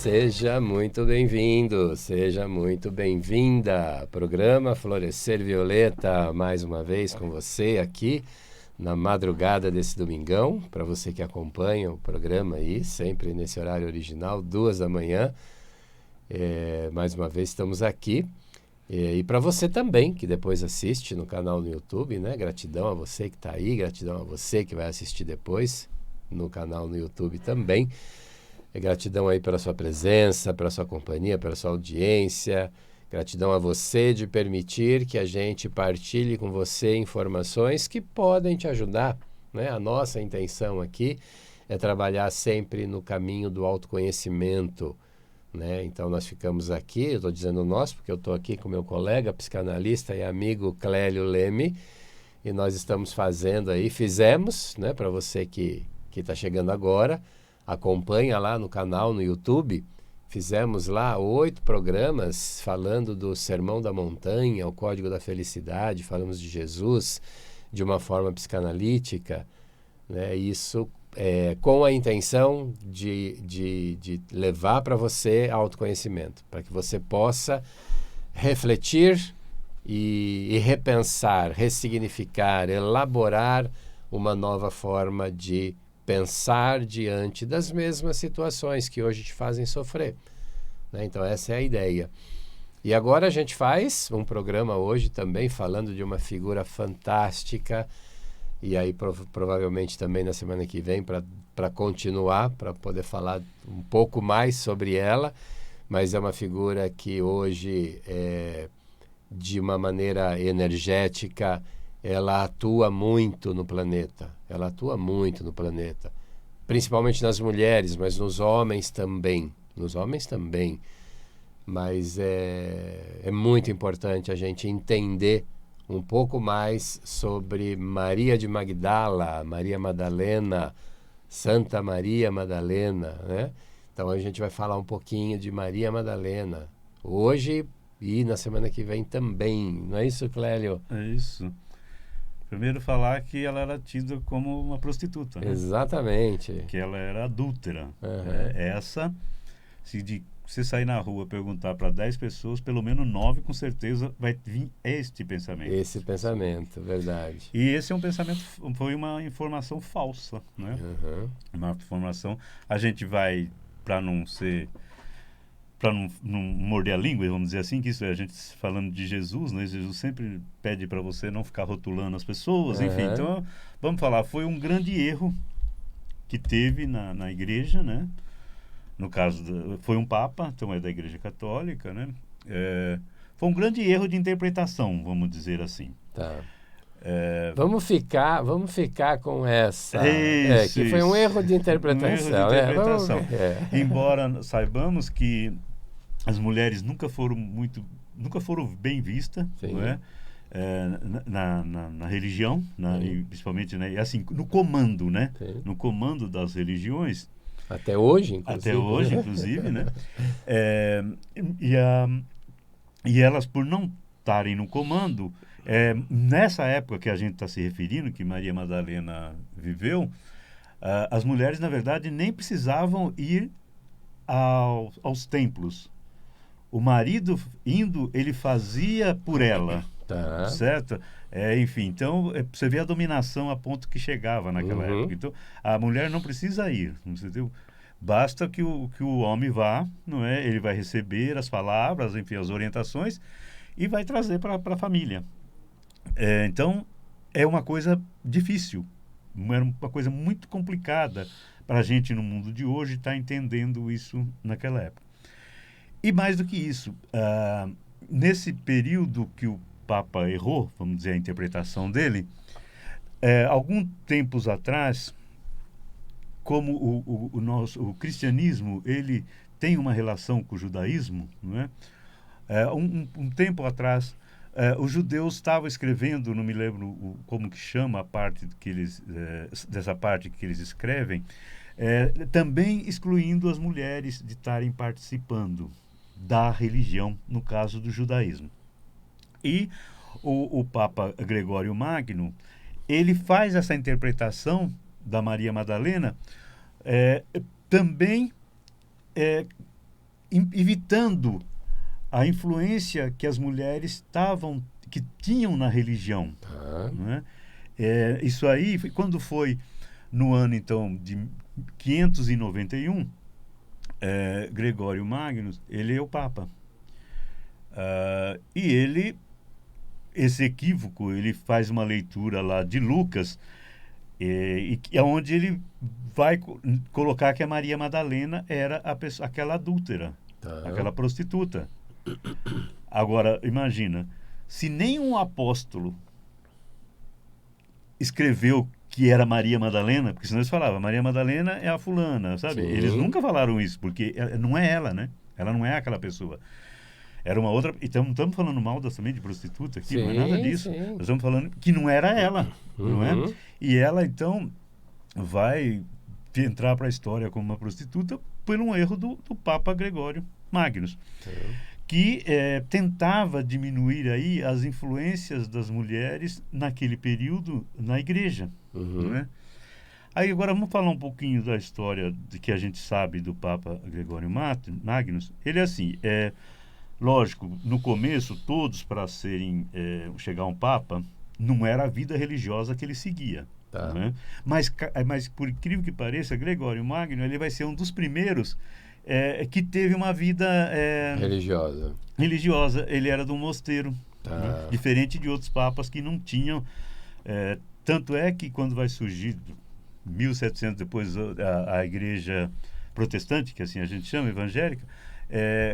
Seja muito bem-vindo, seja muito bem-vinda. Programa Florescer Violeta, mais uma vez com você aqui na madrugada desse domingão. Para você que acompanha o programa aí, sempre nesse horário original, 2 da manhã. Mais uma vez estamos aqui. E para você também, que depois assiste no canal no YouTube, né? Gratidão a você que está aí, gratidão a você que vai assistir depois no canal no YouTube também. Gratidão aí pela sua presença, pela sua companhia, pela sua audiência. Gratidão a você de permitir que a gente partilhe com você informações que podem te ajudar, né? A nossa intenção aqui é trabalhar sempre no caminho do autoconhecimento, né? Então nós ficamos aqui, eu estou dizendo nós, porque eu estou aqui com meu colega, psicanalista e amigo Clélio Leme, e nós estamos fizemos, né? Para você que está chegando agora, acompanha lá no canal, no YouTube, fizemos lá 8 programas falando do Sermão da Montanha, o Código da Felicidade, falamos de Jesus de uma forma psicanalítica, né? Isso com a intenção de levar para você autoconhecimento, para que você possa refletir e repensar, ressignificar, elaborar uma nova forma de pensar diante das mesmas situações que hoje te fazem sofrer, né? Então essa é a ideia. E agora a gente faz um programa hoje também falando de uma figura fantástica, e aí provavelmente também na semana que vem para continuar, para poder falar um pouco mais sobre ela, mas é uma figura que hoje, de uma maneira energética, ela atua muito no planeta. Ela atua muito no planeta. Principalmente nas mulheres, mas nos homens também. Nos homens também. Mas é muito importante a gente entender um pouco mais sobre Maria de Magdala, Maria Madalena, Santa Maria Madalena, né? Então a gente vai falar um pouquinho de Maria Madalena hoje e na semana que vem também. Não é isso, Clélio? É isso. Primeiro falar que ela era tida como uma prostituta, né? Exatamente. Que ela era adúltera. Uhum. Se você sair na rua e perguntar para 10 pessoas, pelo menos 9 com certeza vai vir este pensamento. Esse pensamento, verdade. E esse é um pensamento, foi uma informação falsa, né? Uhum. Uma informação, a gente vai, para não morder a língua, vamos dizer assim, que isso é a gente falando de Jesus, né? Jesus sempre pede para você não ficar rotulando as pessoas, enfim. Uhum. Então, vamos falar, foi um grande erro que teve na igreja, né? No caso, foi um papa, então é da Igreja Católica, né? Foi um grande erro de interpretação, vamos dizer assim. Tá. Vamos ficar com essa. Isso, que foi um erro de interpretação. Um erro de interpretação. Né? Embora saibamos que as mulheres nunca foram bem vistas, não é? Na religião, e principalmente, né? E assim, no comando, né? Sim. No comando das religiões. Até hoje, inclusive, né? E elas, por não estarem no comando, nessa época que a gente está se referindo, que Maria Madalena viveu, as mulheres, na verdade, nem precisavam ir aos templos. O marido indo, ele fazia por ela, tá. Certo? Enfim, então você vê a dominação a ponto que chegava naquela época. Então, a mulher não precisa ir, entendeu? Basta que o homem vá, não é? Ele vai receber as palavras, enfim, as orientações e vai trazer para a família. Então, é uma coisa difícil, era uma coisa muito complicada para a gente no mundo de hoje estar entendendo isso naquela época. E mais do que isso, nesse período que o Papa errou, vamos dizer, a interpretação dele, alguns tempos atrás, como o cristianismo ele tem uma relação com o judaísmo, não é? Um tempo atrás, os judeus estavam escrevendo, não me lembro como que chama a parte que eles, dessa parte que eles escrevem, também excluindo as mulheres de estarem participando da religião, no caso do judaísmo. E o Papa Gregório Magno, ele faz essa interpretação da Maria Madalena também evitando a influência que as mulheres que tinham na religião. Né? Isso aí, quando foi no ano, então, de 591, Gregório Magno, ele é o Papa. E esse equívoco, ele faz uma leitura lá de Lucas, onde ele vai colocar que a Maria Madalena era aquela adúltera, aquela prostituta. Agora, imagina, se nenhum apóstolo escreveu que era Maria Madalena, porque senão eles falavam, Maria Madalena é a fulana, sabe? Sim. Eles nunca falaram isso, porque não é ela, né? Ela não é aquela pessoa. Era uma outra... Então, não estamos falando mal também de prostituta aqui, não é nada disso. Sim. Nós estamos falando que não era ela, não é? E ela, então, vai entrar para a história como uma prostituta por um erro do Papa Gregório Magnus, que tentava diminuir aí as influências das mulheres naquele período na igreja. Não é? Aí agora vamos falar um pouquinho da história que a gente sabe do Papa Gregório Magnus. Ele é assim, lógico, no começo, todos para chegar a um Papa, não era a vida religiosa que ele seguia. Né? Mas por incrível que pareça, Gregório Magno, ele vai ser um dos primeiros que teve uma vida religiosa. Ele era de um mosteiro, né? Diferente de outros papas que não tinham. Tanto é que quando vai surgir 1700 depois a igreja protestante, que assim a gente chama, evangélica,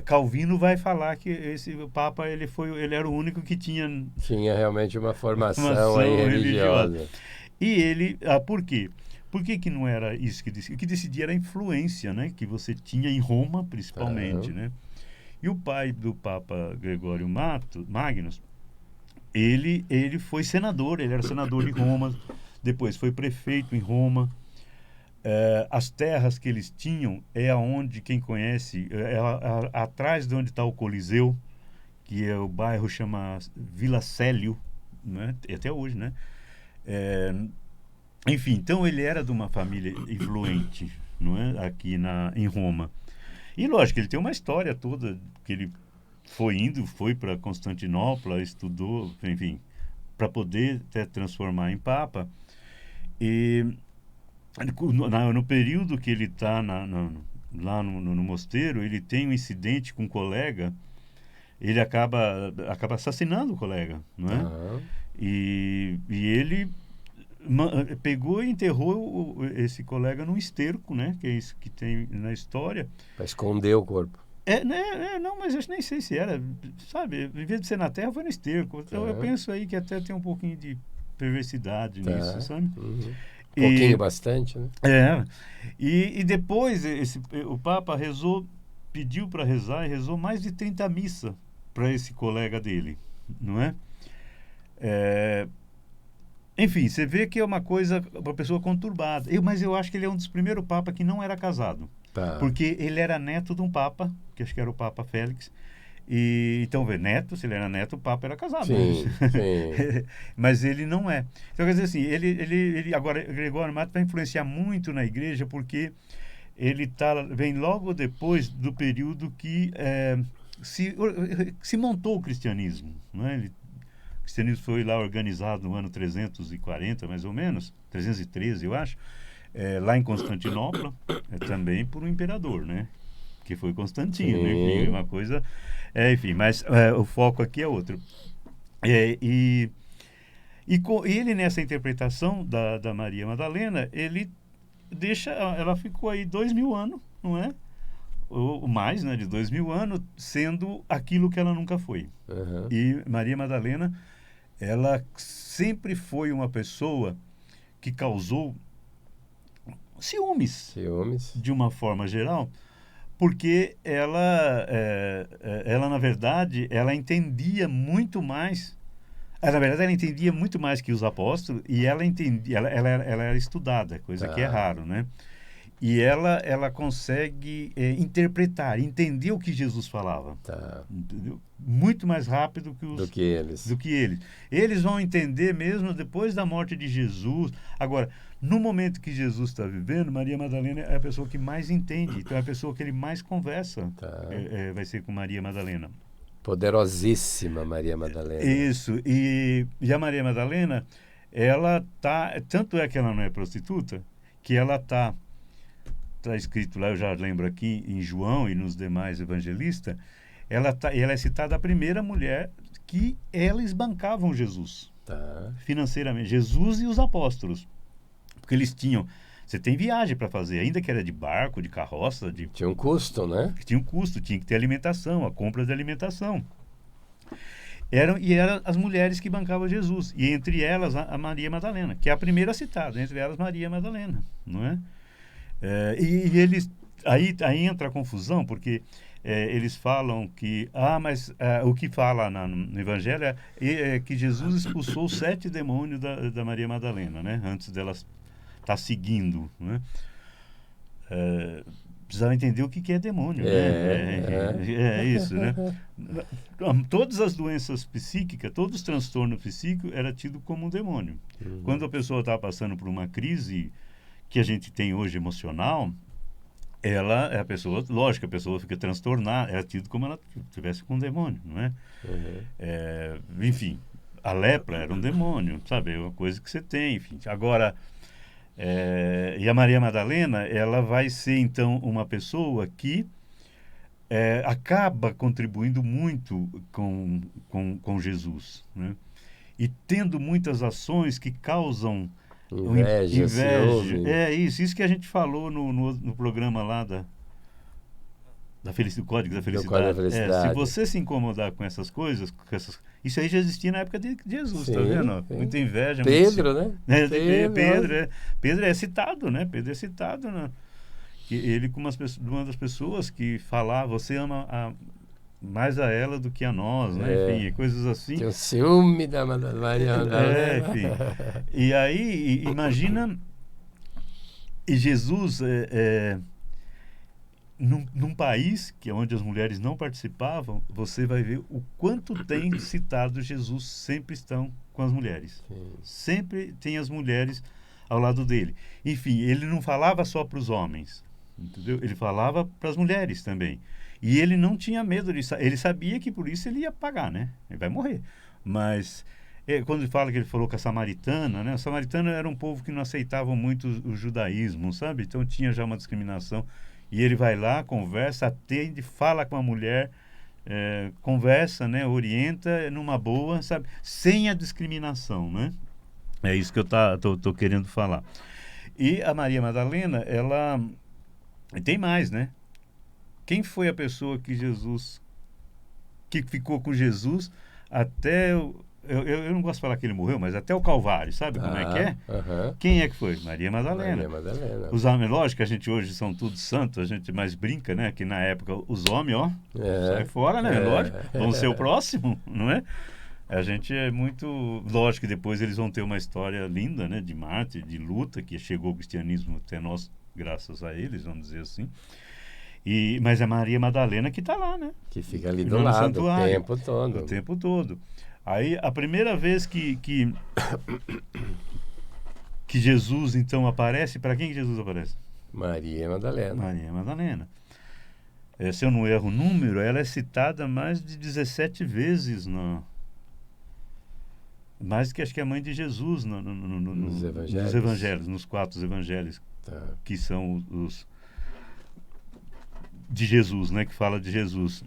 Calvino vai falar que esse Papa ele era o único que tinha realmente uma formação religiosa. E ele, por quê? Por que não era isso que decidia? O que decidia era a influência, né, que você tinha em Roma, principalmente, né? E o pai do Papa Gregório Magnus, ele foi senador, ele era senador de Roma, depois foi prefeito em Roma. As terras que eles tinham aonde, quem conhece, atrás de onde está o Coliseu, que é o bairro chama Vila Célio, né? Até hoje, né? Enfim, então ele era de uma família influente, não é? Aqui em Roma. E lógico, ele tem uma história toda que ele foi para Constantinopla, estudou, enfim, para poder até transformar em Papa. E no período que ele está lá no mosteiro, ele tem um incidente com um colega, ele acaba assassinando o colega, não é? E ele pegou e enterrou esse colega num esterco, né? Que é isso que tem na história. Para esconder o corpo. Não, mas eu nem sei se era, sabe? Em vez de ser na terra, foi no esterco. Então eu penso aí que até tem um pouquinho de perversidade nisso, sabe? Pouquinho, bastante, né? E depois o Papa pediu para rezar e rezou mais de 30 missas para esse colega dele, não é? Enfim, você vê que é uma pessoa conturbada. Mas eu acho que ele é um dos primeiros papas que não era casado. Porque ele era neto de um papa, que acho que era o Papa Félix. Então, neto, se ele era neto, o Papa era casado. Sim. Mas ele não é. Então, quer dizer assim, ele agora, Gregório Mato vai influenciar muito na igreja, porque ele vem logo depois do período que se montou o cristianismo. Não é? O cristianismo foi lá organizado no ano 340, mais ou menos, 313, eu acho, lá em Constantinopla, também por um imperador, né? Que foi Constantino, né? Enfim, uma coisa... enfim, mas o foco aqui é outro. E ele, nessa interpretação da Maria Madalena, ela ficou aí 2000 anos, não é? Ou mais, né? De 2000 anos, sendo aquilo que ela nunca foi. E Maria Madalena, ela sempre foi uma pessoa que causou ciúmes. De uma forma geral, porque ela na verdade, ela entendia muito mais. Na verdade, ela entendia muito mais que os apóstolos, e ela era estudada, coisa que é raro, né? E ela consegue interpretar, entender o que Jesus falava. Entendeu? muito mais rápido do que eles. do que eles. Eles vão entender mesmo depois da morte de Jesus. Agora, no momento que Jesus está vivendo, Maria Madalena é a pessoa que mais entende, então é a pessoa que ele mais conversa. Tá. Vai ser com Maria Madalena. Poderosíssima Maria Madalena. Isso. E a Maria Madalena, ela tá, tanto é que ela não é prostituta, que ela tá escrito lá, eu já lembro aqui em João e nos demais evangelistas, ela é citada a primeira mulher que eles bancavam Jesus, Tá. financeiramente, Jesus e os apóstolos, porque eles tinham, você tem viagem para fazer, ainda que era de barco, de carroça, tinha um custo, né? tinha um custo, tinha que ter alimentação, a compra de alimentação. Eram as mulheres que bancavam Jesus, e entre elas a Maria Madalena, que é a primeira citada, entre elas Maria Madalena, não é? E eles, aí entra a confusão, porque eles falam que, mas o que fala no Evangelho é que Jesus expulsou 7 demônios da Maria Madalena, né? Antes dela estar seguindo, né? Precisava entender o que é demônio, né? É isso, né? Todas as doenças psíquicas, todos os transtornos psíquicos era tido como um demônio. Quando a pessoa está passando por uma crise que a gente tem hoje emocional, a pessoa, lógico, a pessoa fica transtornada, é tido como ela estivesse com um demônio, não é? Enfim, a lepra era um demônio, sabe? É uma coisa que você tem, enfim. Agora, e a Maria Madalena, ela vai ser, então, uma pessoa que acaba contribuindo muito com Jesus, né? E tendo muitas ações que causam inveja. Isso que a gente falou no programa lá do Código da Felicidade. Se você se incomodar com essas coisas, isso aí já existia na época de Jesus, tá vendo? Sim. Muita inveja. Pedro, né? Pedro é citado, né? Pedro é citado, né? Que ele, como uma das pessoas que falava, você ama mais a ela do que a nós, né? Enfim, coisas assim. Tem o ciúme da Maria Madalena. Enfim. E aí, imagina, e Jesus, num país que é onde as mulheres não participavam, você vai ver o quanto tem citado Jesus, sempre estão com as mulheres. Sim. Sempre tem as mulheres ao lado dele. Enfim, ele não falava só para os homens, entendeu? Ele falava para as mulheres também. E ele não tinha medo disso. Ele sabia que por isso ele ia pagar, né? Ele vai morrer. Mas quando ele fala que ele falou com a samaritana, né? A samaritana era um povo que não aceitava muito o judaísmo, sabe? Então tinha já uma discriminação. E ele vai lá, conversa, atende, fala com a mulher, conversa, né? Orienta numa boa, sabe? Sem a discriminação, né? É isso que eu tô querendo falar. E a Maria Madalena, ela tem mais, né? Quem foi a pessoa que ficou com Jesus até eu não gosto de falar que ele morreu, mas até o Calvário, sabe como é que é? Quem é que foi? Maria Madalena. Os homens, lógico que a gente hoje são todos santos, a gente mais brinca, né? Que na época os homens, sai fora, né? Lógico, vão ser o próximo, não é? A gente é muito... Lógico que depois eles vão ter uma história linda, né? De mártir, de luta, que chegou o cristianismo até nós, graças a eles, vamos dizer assim. Mas é Maria Madalena que está lá, né? Que fica ali do lado o tempo todo. O tempo todo. Aí, a primeira vez que Jesus, então, aparece, para quem que Jesus aparece? Maria Madalena. Maria Madalena. Se eu não erro o número, ela é citada mais de 17 vezes mais que acho que é a mãe de Jesus nos evangelhos, nos 4 evangelhos, que são os de Jesus, né? Que fala de Jesus.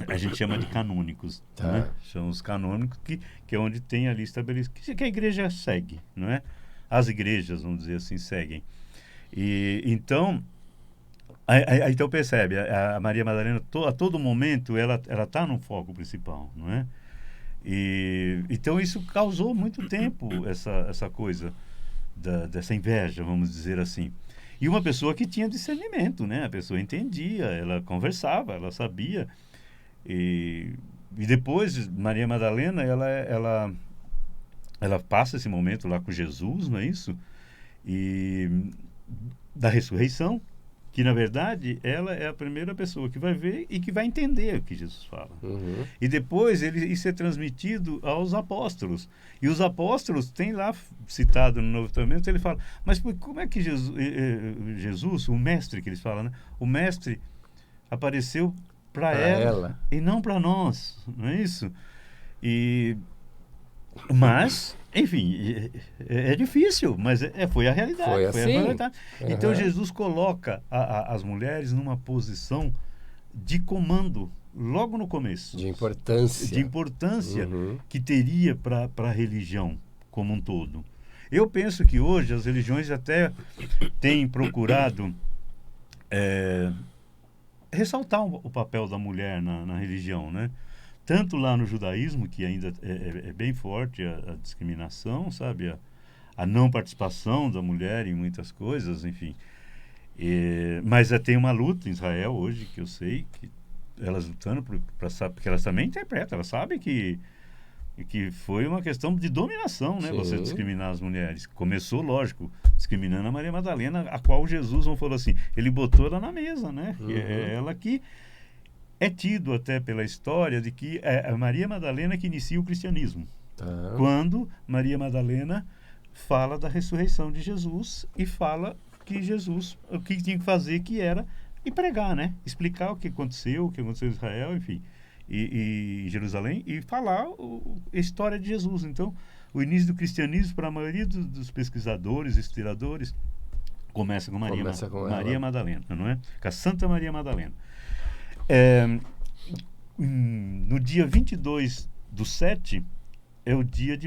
A gente chama de canônicos, né? São os canônicos que é onde tem ali estabelecido que a igreja segue, não é? As igrejas, vamos dizer assim, seguem. E então, então percebe, a Maria Madalena a todo momento ela está no foco principal, não é? E então isso causou muito tempo essa coisa dessa inveja, vamos dizer assim. E uma pessoa que tinha discernimento, né? A pessoa entendia, ela conversava, ela sabia. E depois, Maria Madalena, ela passa esse momento lá com Jesus, não é isso? E da ressurreição, que na verdade ela é a primeira pessoa que vai ver e que vai entender o que Jesus fala. E depois isso é transmitido aos apóstolos. E os apóstolos têm lá citado no Novo Testamento, ele fala, mas como é que Jesus, o mestre que eles falam, né? O mestre apareceu para ela e não para nós, não é isso? Mas, enfim, é difícil, mas foi a realidade. Foi assim. A realidade. Então Jesus coloca as mulheres numa posição de comando logo no começo. De importância. De importância que teria para a religião como um todo. Eu penso que hoje as religiões até têm procurado ressaltar o papel da mulher na religião, né? Tanto lá no judaísmo, que ainda é bem forte a discriminação, sabe? A não participação da mulher em muitas coisas, enfim. Mas tem uma luta em Israel hoje, que eu sei, que elas lutando, porque elas também interpretam, elas sabem que foi uma questão de dominação, né? Sim. Você discriminar as mulheres. Começou, lógico, discriminando a Maria Madalena, a qual Jesus não falou assim, ele botou ela na mesa, né? É ela que é tido até pela história de que é a Maria Madalena que inicia o cristianismo. Quando Maria Madalena fala da ressurreição de Jesus e fala que Jesus, o que tinha que fazer, que era ir pregar, né? Explicar o que aconteceu em Israel, enfim, e em Jerusalém, e falar a história de Jesus. Então, o início do cristianismo, para a maioria dos pesquisadores, historiadores, começa com Maria Madalena, não é? Com a Santa Maria Madalena. No dia 22/7 é o dia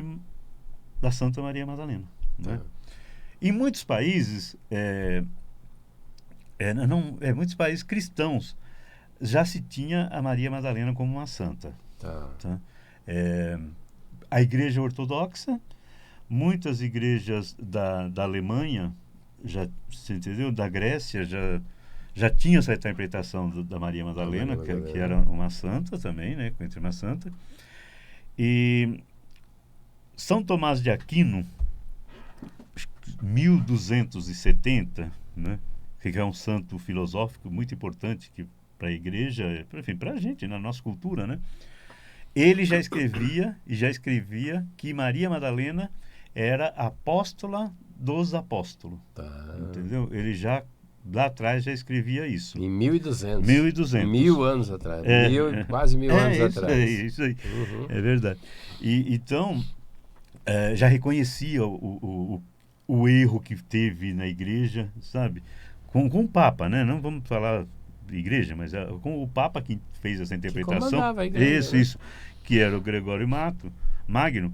da Santa Maria Madalena, né? Em muitos países muitos países cristãos já se tinha a Maria Madalena como uma santa. Tá? A Igreja Ortodoxa, muitas igrejas da Alemanha, você entendeu? Da Grécia já tinha essa interpretação da Maria Madalena, que era uma santa também, né? Entre uma santa. E São Tomás de Aquino, 1270, né? Que é um santo filosófico muito importante para a igreja, enfim, para a gente, na nossa cultura, né? Ele já escrevia que Maria Madalena era apóstola dos apóstolos. Entendeu? Ele já lá atrás já escrevia isso. Em 1200. 1200. 1000 anos atrás. Quase 1000 anos atrás. Isso aí. É verdade. Então, já reconhecia o erro que teve na igreja, sabe? Com o Papa, né? Não vamos falar de igreja, mas com o Papa que fez essa interpretação. Que comandava a igreja, isso. Que era o Gregório Magno.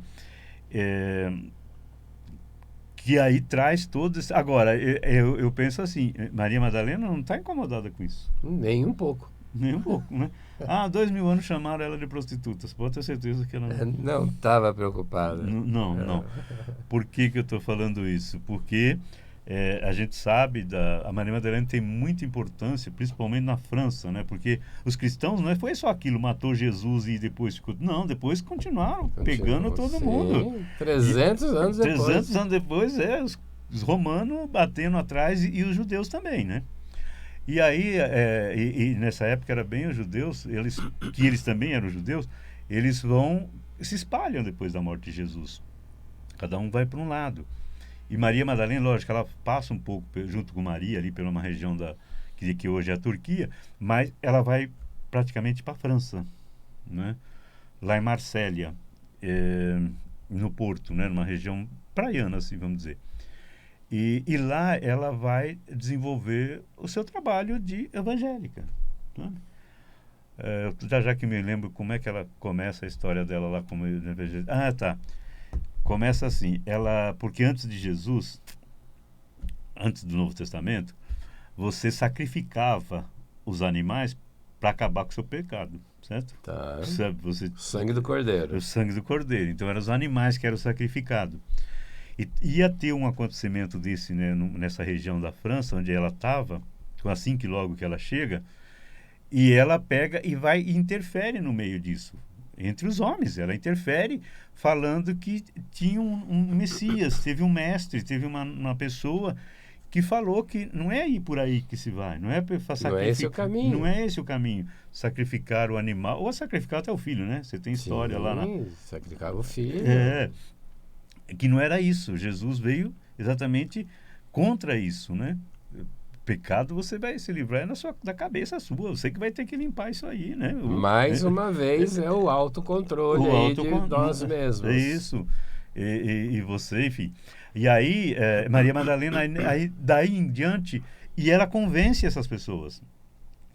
Que aí traz todos. Agora, eu penso assim, Maria Madalena não está incomodada com isso. Nem um pouco. Nem um pouco, né? 2000 anos chamaram ela de prostituta. Você pode ter certeza que ela não estava preocupada. Não. Por que eu estou falando isso? Porque a gente sabe, a Maria Madalena tem muita importância, principalmente na França, né? Porque os cristãos não foi só aquilo, matou Jesus e depois ficou... Não, depois continuaram pegando todo mundo. 300 anos depois. 300 anos depois, os romanos batendo atrás e os judeus também, né? E aí, nessa época era bem os judeus, que eles também eram judeus, eles se espalham depois da morte de Jesus. Cada um vai para um lado. E Maria Madalena, lógico, ela passa um pouco junto com Maria ali pela uma região que hoje é a Turquia, mas ela vai praticamente para a França, né? Lá em Marsella, no Porto, né? Numa região praiana, assim, vamos dizer. E lá ela vai desenvolver o seu trabalho de evangélica, né? Já que me lembro como é que ela começa a história dela lá como evangélica. Tá. Começa assim, porque antes de Jesus, antes do Novo Testamento, você sacrificava os animais para acabar com o seu pecado, certo? Tá. Sangue do cordeiro. O sangue do cordeiro. Então, eram os animais que eram sacrificados. E ia ter um acontecimento desse, né, nessa região da França, onde ela estava, assim que logo que ela chega, e ela pega e vai e interfere no meio disso. Entre os homens, ela interfere falando que tinha um Messias, teve um mestre, teve uma pessoa que falou que não é ir por aí que se vai, não é para sacrificar. Não é esse o caminho. Não é esse o caminho. Sacrificar o animal, ou sacrificar até o filho, né? Você tem história lá na... sacrificar o filho. Que não era isso. Jesus veio exatamente contra isso, né? Pecado você vai se livrar da cabeça sua. Você que vai ter que limpar isso aí, né? Mais uma vez é o autocontrole de nós mesmos. É isso. E você, enfim. E aí, Maria Madalena, daí em diante, e ela convence essas pessoas.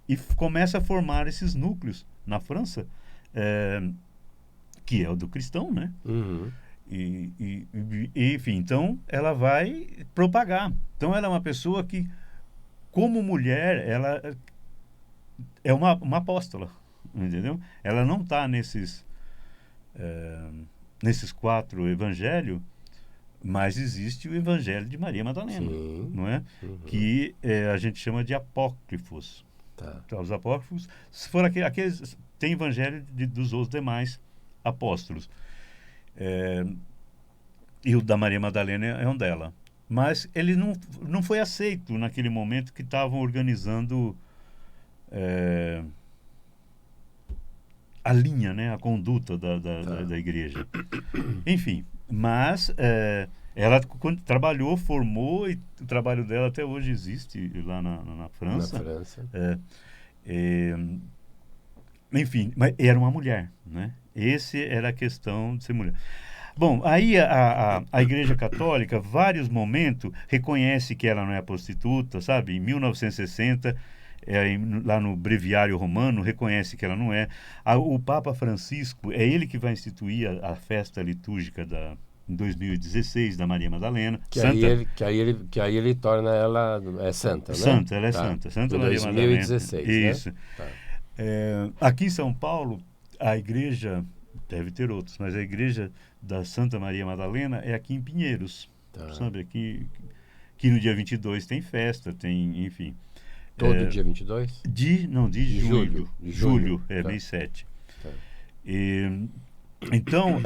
E começa a formar esses núcleos na França, que é o do cristão, né? Uhum. Enfim, então ela vai propagar. Então ela é uma pessoa que, como mulher, ela é uma apóstola, entendeu? Ela não está nesses 4 evangelhos, mas existe o evangelho de Maria Madalena, sim, não é? Uhum. Que a gente chama de apócrifos. Tá. Então, os apócrifos, se for aqueles, tem evangelho dos outros demais apóstolos. E o da Maria Madalena é um dela. Mas ele não foi aceito naquele momento que estavam organizando a linha, né, a conduta da igreja. Enfim, mas ela trabalhou, formou, e o trabalho dela até hoje existe lá na França. Na França. Enfim, mas era uma mulher, né? Esse era a questão de ser mulher. Bom, aí a Igreja Católica, vários momentos, reconhece que ela não é prostituta, sabe? Em 1960, lá no Breviário Romano, reconhece que ela não é. O Papa Francisco, é ele que vai instituir a festa litúrgica em 2016, da Maria Madalena. Que aí ele torna ela santa, né? Santa, ela é santa. Santa Maria 2016, Madalena. Isso. Né? Tá. Aqui em São Paulo, a igreja, deve ter outros, mas a igreja da Santa Maria Madalena é aqui em Pinheiros. Tá. Sabe, aqui no dia 22 tem festa, tem, enfim. Todo dia 22? De julho. Julho, tá. mês 7. Tá. Então,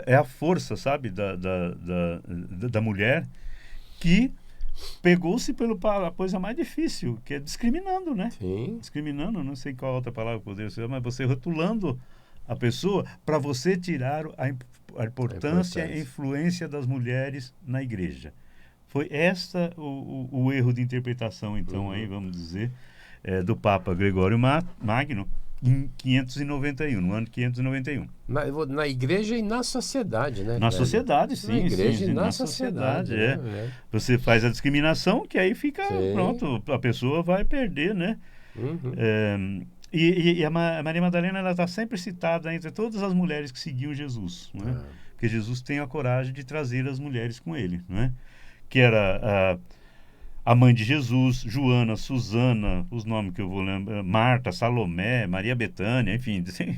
é a força, sabe, da mulher que pegou-se pela coisa mais difícil, que é discriminando, né? Sim. Discriminando, não sei qual outra palavra poderia ser, mas você rotulando a pessoa para você tirar a importância e a influência das mulheres na igreja. Foi esta o erro de interpretação, então, aí, vamos dizer, do Papa Gregório Magno, em 591, no ano 591. Na igreja e na sociedade, né? Na sociedade, sim. Na igreja sim, e na sociedade. Né? Você faz a discriminação, que aí fica, pronto, a pessoa vai perder, né? Uhum. E a Maria Madalena, ela está sempre citada entre todas as mulheres que seguiam Jesus, né? Porque Jesus tem a coragem de trazer as mulheres com ele, né? Que era a mãe de Jesus, Joana, Susana, os nomes que eu vou lembrar, Marta, Salomé, Maria Bethânia, enfim, tem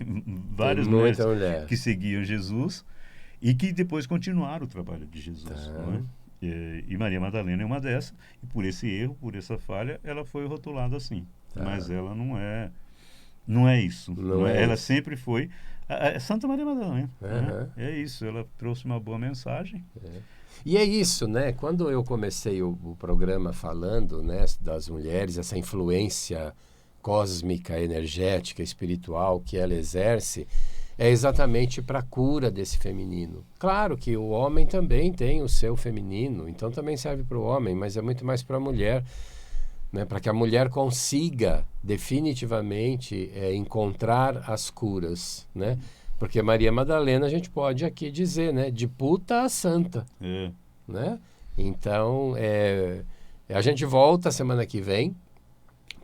várias mulheres que seguiam Jesus e que depois continuaram o trabalho de Jesus. Não é? E Maria Madalena é uma dessas, e por esse erro, por essa falha, ela foi rotulada assim. Mas ela não é isso. Ela sempre foi Santa Maria Madalena. Né? É isso, ela trouxe uma boa mensagem. E é isso, né? Quando eu comecei o programa falando, né, das mulheres, essa influência cósmica, energética, espiritual que ela exerce, é exatamente para a cura desse feminino. Claro que o homem também tem o seu feminino, então também serve para o homem, mas é muito mais para a mulher, né? Para que a mulher consiga definitivamente encontrar as curas, né? Porque Maria Madalena, a gente pode aqui dizer, né? De puta a santa. Né? Então, a gente volta semana que vem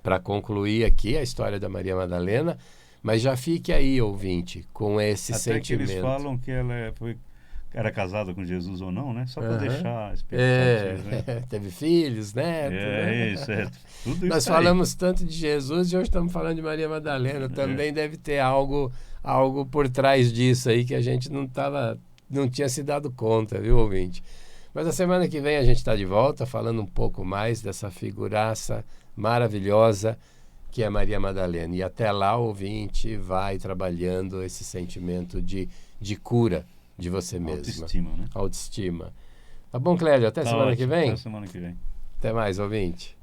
para concluir aqui a história da Maria Madalena, mas já fique aí, ouvinte, com esse sentimento. Até que eles falam que ela era casada com Jesus ou não, né? Só para deixar a expectativa. Né? Teve filhos, netos. Isso. Tudo isso. Nós falamos tanto de Jesus e hoje estamos falando de Maria Madalena. Também deve ter algo por trás disso aí que a gente não tinha se dado conta, viu, ouvinte? Mas a semana que vem a gente está de volta falando um pouco mais dessa figuraça maravilhosa que é Maria Madalena. E até lá, ouvinte, vai trabalhando esse sentimento de cura de você mesma. Autoestima, né? Autoestima. Tá bom, Clélio? Até semana que vem? Até semana que vem. Até mais, ouvinte.